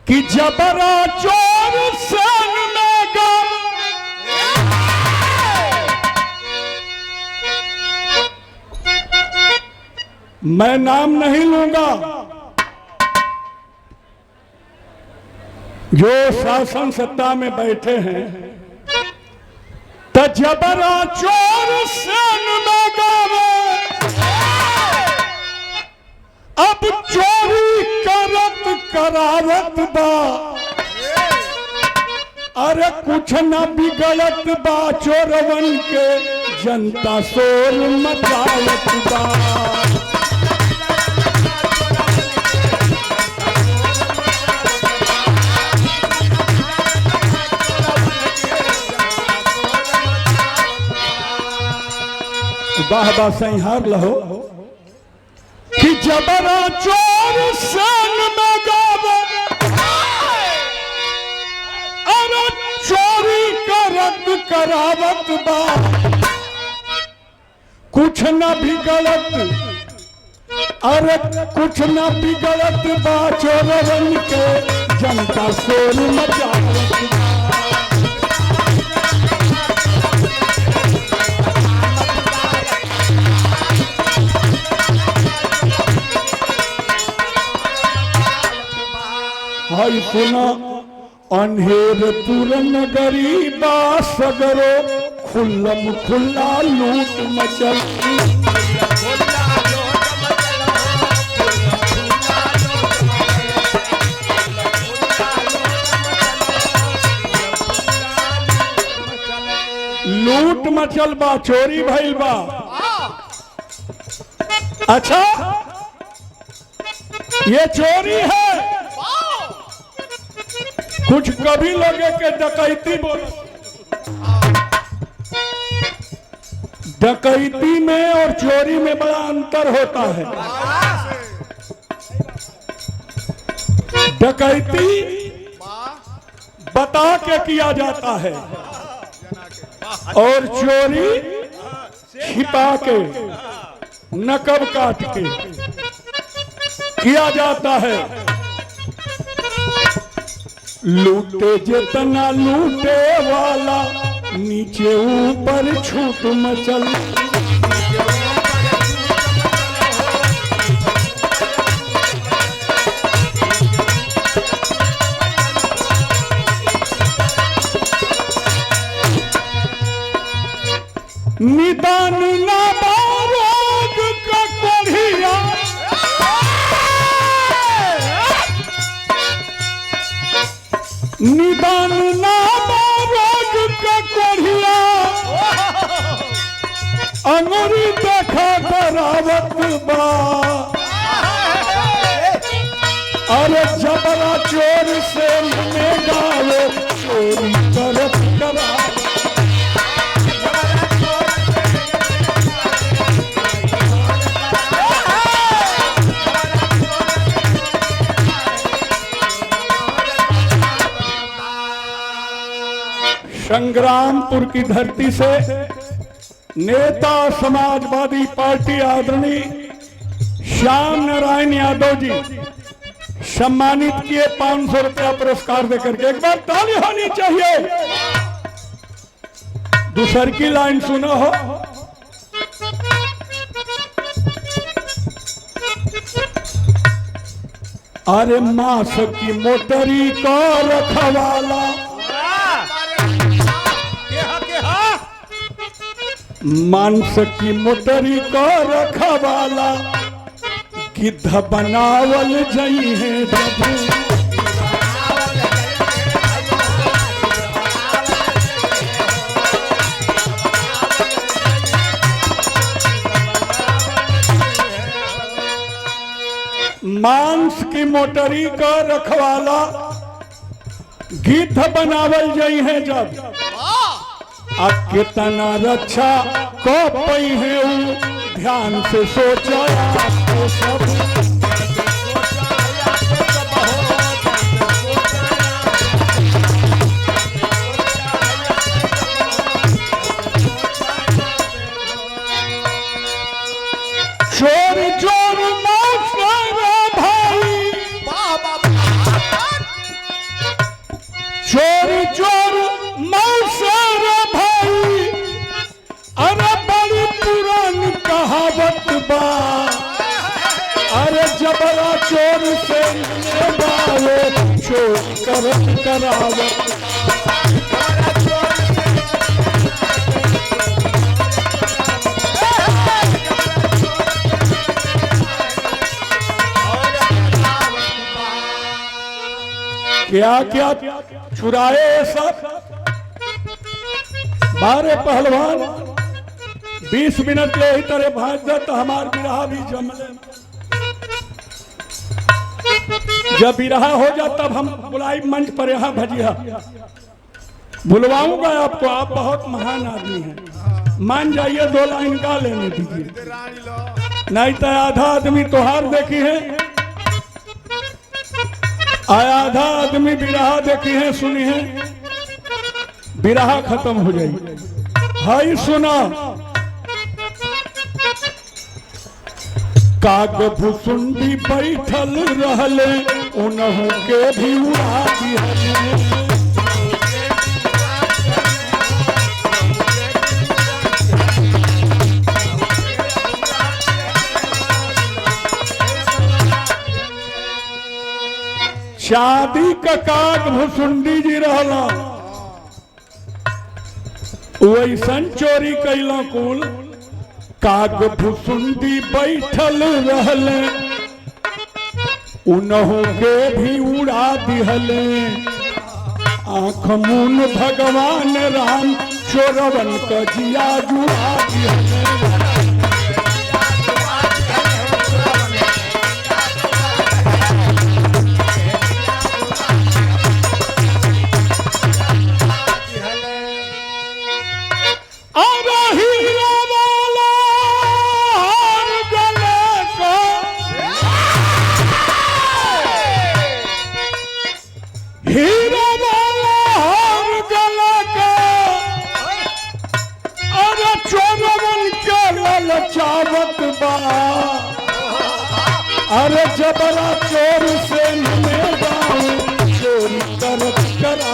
कि जबरा चोर सन में गम मैं नाम नहीं लूंगा। जो शासन सत्ता में बैठे हैं तो जबरा चोर सन में गम अब चोरी करत करावत बा। अरे कुछ न बिगड़त बा चोरवन के जनता शोर मचावत बा। वाह वाह संहार लहो कि जबरा चोर सन में गावे अरे चोरी करत करावत बा। कुछ न बिगड़त अरे कुछ न बिगड़त बा चोरवन के जनता शोर मचावत बा। हाय सुना अन्हेर पूरन गरीबा सगरो खुल्लम खुल्ला लूट मचल। लूट मचल बा चोरी भइल बा। अच्छा ये चोरी है। कुछ कभी लोगे के डकैती बोल। डकैती में और चोरी में बड़ा अंतर होता है। डकैती बता के किया जाता है और चोरी छिपा के नकब काट के किया जाता है। लूटे जितना लूटे वाला नीचे ऊपर छूट मचल। निदान ना बारोग का कोढ़िया निदान ना बारोग का कोढ़िया अंगूरी देखा करावत बा। अरे जबरा चोर से में गावे चोरी करत करावत। संग्रामपुर की धरती से नेता समाजवादी पार्टी आदरणीय श्याम नारायण यादव जी सम्मानित किए 500 रुपया पुरस्कार देकर के। एक बार ताली होनी चाहिए। दूसर की लाइन सुना हो। अरे मांस की मोटरी को रखवाला मांस की मोटरी को रखवाला गिद्ध बनावल जई है जब। मांस की मोटरी का रखवाला गिद्ध बनावल जई है जब। अब कितना रक्षा को पई है ध्यान से सोचा तो सब। चोर चोर भाई अरे जबरा चोर से बावे चोरी करत करावत क्या क्या चुराए सब 12 पहलवान 20 मिनट ले ही तरह भाग जा तो हमार बिरहा भी जमले। जब बिरहा हो जा तब हम बुलाई मंच पर यहाँ भजिया बुलवाऊंगा आपको। आप बहुत महान आदमी हैं, मान जाइए 2 लाइन का लेने दीजिए, नहीं तो आधा आदमी तोहार देखी है, आधा आदमी बिरहा देखी है सुनी है, बिरहा खत्म हो जाए। हाई सुना काग भुसुंडी बैठल रहले उनहु के भी उड़ा दिहले। शादी का काग भुसुंडी जी रहला वैसन चोरी कैला कुल काग भुसुंडी बैठल रहले उनहु के भी उड़ा दिहले। आँख मुन भगवान राम चोरवन का जिया जुड़ा दिहले। अरे जबरा चोर से चोरी करत करा